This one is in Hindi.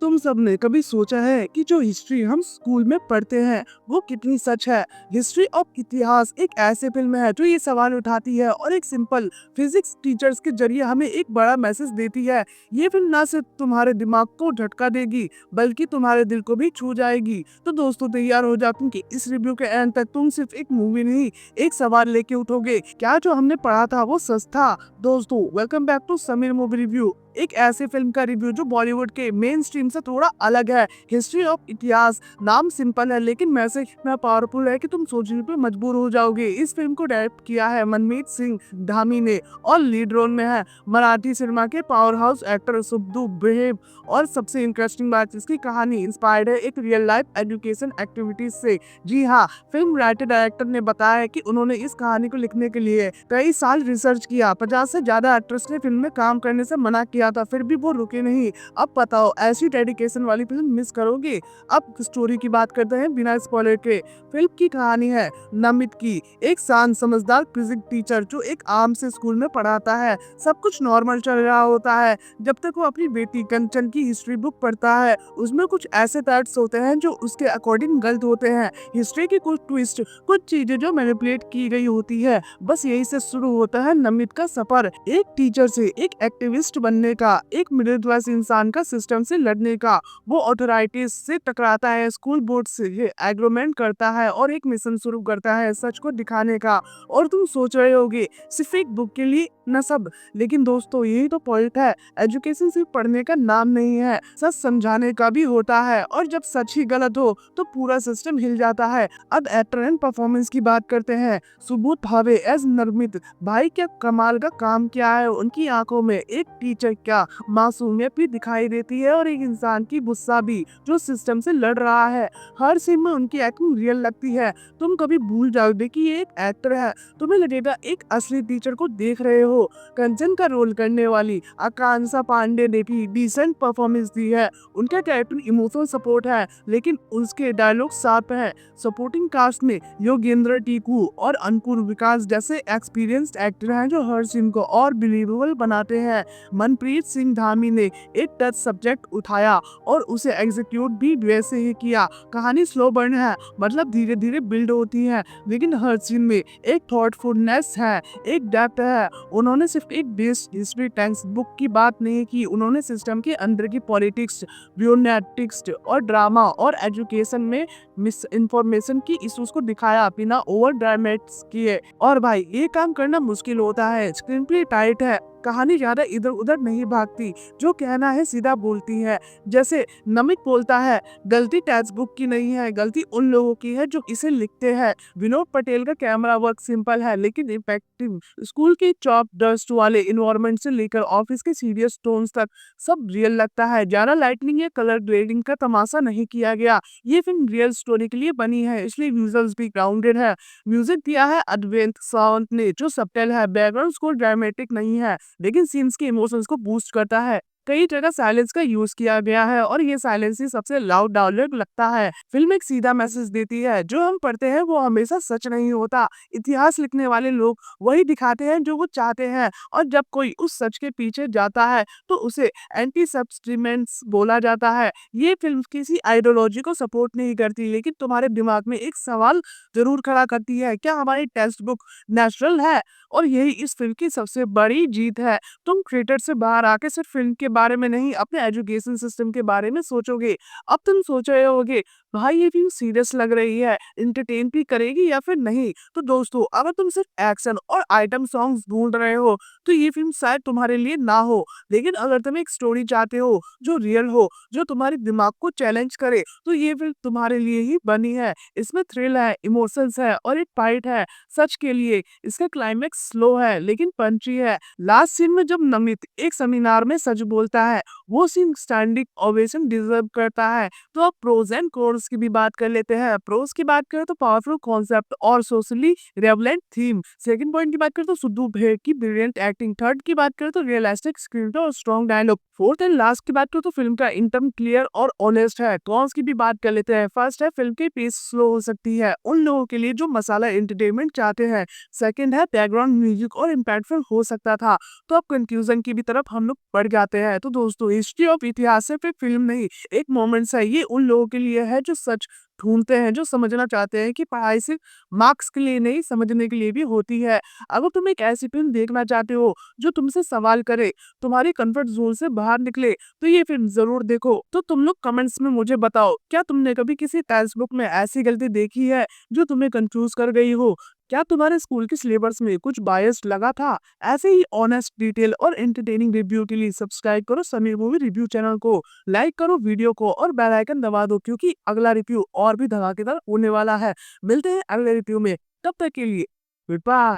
तुम सबने कभी सोचा है कि जो हिस्ट्री हम स्कूल में पढ़ते हैं वो कितनी सच है। हिस्ट्री ऑफ इतिहास एक ऐसे फिल्म है जो ये सवाल उठाती है और एक सिंपल फिजिक्स टीचर्स के जरिए हमें एक बड़ा मैसेज देती है। ये फिल्म ना सिर्फ तुम्हारे दिमाग को झटका देगी बल्कि तुम्हारे दिल को भी छू जाएगी। तो दोस्तों तैयार हो जाओ क्योंकि इस रिव्यू के एंड तक तुम सिर्फ एक मूवी नहीं एक सवाल लेके उठोगे, क्या जो हमने पढ़ा था वो सच था। दोस्तों welcome back to Sameer movie review, एक ऐसे फिल्म का रिव्यू जो बॉलीवुड के मेन स्ट्रीम से थोड़ा अलग है। हिस्ट्री ऑफ इतिहास नाम सिंपल है लेकिन मैसेज इतना पावरफुल है कि तुम सोचने पे मजबूर हो जाओगे। इस फिल्म को डायरेक्ट किया है मनमीत सिंह धामी ने और लीड रोल में है मराठी सिनेमा के पावर हाउस एक्टर सुब्दू बेहेव। और सबसे इंटरेस्टिंग बात, इसकी कहानी इंस्पायर्ड है एक रियल लाइफ एजुकेशन एक्टिविटीज से। जी हाँ, फिल्म राइटर डायरेक्टर ने बताया है कि उन्होंने इस कहानी को लिखने के लिए कई साल रिसर्च किया। 50 से ज्यादा एक्टर्स ने फिल्म में काम करने से मना किया था, फिर भी वो रुके नहीं। अब बताओ ऐसी डेडिकेशन वाली फिल्म मिस करोगे। अब स्टोरी की बात करते हैं बिना स्पॉइलर के। फिल्म की कहानी है नमित की, एक शांत समझदार फिजिक्स टीचर जो एक आम से स्कूल में पढ़ाता है। सब कुछ नॉर्मल चल रहा होता है जब तक वो अपनी बेटी कंचन की हिस्ट्री बुक पढ़ता है। उसमें कुछ ऐसे फैक्ट्स होते हैं जो उसके अकॉर्डिंग गलत होते हैं। हिस्ट्री की कुछ ट्विस्ट, कुछ चीजें जो मैनिपुलेट की गई होती है। बस यही से शुरू होता है नमित का सफर, एक टीचर से एक एक्टिविस्ट बनने का, एक मिडिल क्लास इंसान का सिस्टम से लड़ने का। वो ऑथोराइटीज से टकराता है, स्कूल बोर्ड से एग्रीमेंट करता है और एक मिशन शुरू करता है सच को दिखाने का। और तुम सोच रहे होगे सिर्फ एक बुक के लिए न सब, लेकिन दोस्तों यही तो पॉइंट है। एजुकेशन सिर्फ पढ़ने का नाम नहीं है, सच समझाने का भी होता है। और जब सच ही गलत हो तो पूरा सिस्टम हिल जाता है। अब एक्टर एंड परफॉर्मेंस की बात करते हैं। सुबोध भावे एज नरमित, भाई क्या कमाल का काम किया है। उनकी आंखों में एक टीचर क्या मासूमियत भी दिखाई देती है और एक इंसान की गुस्सा भी जो सिस्टम से लड़ रहा है। हर सीन में उनकी एक्टिंग रियल लगती है। तुम कभी भूल जाओगे कि ये एक एक्टर है, तुम्हें लगेगा एक असली टीचर को देख रहे हो। कंचन का रोल करने वाली आकांक्षा पांडे ने भी डिसेंट परफॉर्मेंस दी है। उनका कैरेक्टर इमोशनल सपोर्ट है लेकिन उसके डायलॉग शार्प है। सपोर्टिंग कास्ट में योगेंद्र टीकू और अंकुर विकास जैसे एक्सपीरियंस्ड एक्टर हैं जो हर सीन को और बिलीवेबल बनाते हैं। मनप्रीत सिंह धामी ने एक टच सब्जेक्ट उठाया और उसे एग्जीक्यूट भी वैसे ही किया। कहानी स्लो बर्न है, मतलब धीरे धीरे बिल्ड होती है, लेकिन हर सीन में एक थॉटफुलनेस है, एक डेप्थ है। उन्होंने सिर्फ एक बेस्ड हिस्ट्री टेक्स्ट बुक की बात नहीं की, उन्होंने सिस्टम के अंदर की पॉलिटिक्स, ब्यूरोक्रेटिक्स और ड्रामा और एजुकेशन में मिस इन्फॉर्मेशन की इश्यूज को दिखाया बिना ओवर ड्रामेटिक्स किए। और भाई ये काम करना मुश्किल होता है। स्क्रीन प्ले टाइट है, कहानी ज्यादा इधर उधर नहीं भागती, जो कहना है सीधा बोलती है। जैसे नमित बोलता है, गलती टेक्स्ट बुक की नहीं है, गलती उन लोगों की है जो इसे लिखते हैं। विनोद पटेल का कैमरा वर्क सिंपल है लेकिन इफेक्टिव। स्कूल के चॉप डस्ट वाले इन्वायरमेंट से लेकर ऑफिस के सीरियस टोन्स तक सब रियल लगता है। ज्यादा लाइटनिंग या कलर ग्रेडिंग का तमाशा नहीं किया गया। ये फिल्म रियल स्टोरी के लिए बनी है इसलिए विजुअल्स भी ग्राउंडेड है। म्यूजिक दिया है अद्वैत सावंत ने जो सबटल है। बैकग्राउंड स्कोर ड्रामेटिक नहीं है लेकिन सीन्स के इमोशंस को बूस्ट करता है। कई जगह साइलेंस का यूज किया गया है और ये साइलेंस ही सबसे लाउड डायलॉग लगता है। फिल्म एक सीधा मैसेज देती है, जो हम पढ़ते हैं वो हमेशा सच नहीं होता। इतिहास लिखने वाले लोग वही दिखाते हैं जो वो चाहते हैं, और जब कोई उस सच के पीछे जाता है तो उसे एंटी सब्सटीमेंट्स बोला जाता है। ये फिल्म किसी आइडियोलॉजी को सपोर्ट नहीं करती लेकिन तुम्हारे दिमाग में एक सवाल जरूर खड़ा करती है, क्या हमारी टेक्स्ट बुक नेचुरल है। और यही इस फिल्म की सबसे बड़ी जीत है। तुम थिएटर से बाहर आके सिर्फ फिल्म के बारे में नहीं अपने एजुकेशन सिस्टम के बारे में सोचोगे। अब तुम सोच रहे होगे भाई ये फिल्म सीरियस लग रही है, इंटरटेन भी करेगी या फिर नहीं। तो दोस्तों अगर तुम सिर्फ एक्शन और आइटम सॉन्ग्स ढूंढ रहे हो तो ये फिल्म शायद तुम्हारे लिए ना हो, लेकिन अगर तुम एक स्टोरी चाहते हो जो रियल हो, जो तुम्हारे दिमाग को चैलेंज करे, तो ये फिल्म तुम्हारे लिए ही बनी है। इसमें थ्रिल है, इमोशंस है और एक फाइट है सच के लिए। इसका क्लाइमेक्स स्लो है लेकिन पंची है। लास्ट सीन में जब नमित एक सेमिनार में सच बोलता है, वो सीन स्टैंडिंग ओवेशन डिजर्व करता है। तो अब प्रोज एंड कॉन्स प्रोस की भी बात कर लेते हैं। प्रोस की बात करें तो पावरफुल कॉन्सेप्ट और सोशली रेवलेंट थीम। सेकंड पॉइंट की बात करें तो सिद्धू भेड़ की ब्रिलियंट एक्टिंग। थर्ड की बात करें तो रियलिस्टिक स्क्रीन प्ले और strong dialogue. Fourth and last की बात करें तो फिल्म का इंटर्न क्लियर और ऑनेस्ट है। कॉन्स की भी बात कर लेते हैं। फर्स्ट है फिल्म की पेस स्लो हो सकती है उन लोगों के लिए जो मसाला एंटरटेनमेंट चाहते हैं। सेकंड है बैकग्राउंड म्यूजिक और इम्पैक्टफुल हो सकता था। तो अब कंक्लूजन की भी तरफ हम लोग बढ़ जाते हैं। तो दोस्तों हिस्ट्री ऑफ इतिहास सिर्फ एक फिल्म नहीं, एक मोमेंट्स है। ये उन लोगों के लिए है जो सच ढूंढते हैं, जो समझना चाहते हैं कि पढ़ाई सिर्फ मार्क्स के लिए नहीं, समझने के लिए भी होती है। अगर तुम एक ऐसी फिल्म देखना चाहते हो जो तुमसे सवाल करे, तुम्हारे कंफर्ट जोन से बाहर निकले, तो ये फिल्म जरूर देखो। तो तुम लोग कमेंट्स में मुझे बताओ, क्या तुमने कभी किसी टेक्स्ट बुक में ऐसी गलती देखी है जो तुम्हें कंफ्यूज कर गई हो? क्या तुम्हारे स्कूल के सिलेबस में कुछ बायस्ड लगा था? ऐसे ही ऑनेस्ट, डिटेल और एंटरटेनिंग रिव्यू के लिए सब्सक्राइब करो समीर मूवी रिव्यू चैनल को, लाइक करो वीडियो को और बेल आइकन दबा दो, क्योंकि अगला रिव्यू और भी धमाकेदार होने वाला है। मिलते हैं अगले रिव्यू में, तब तक के लिए गुड बाय।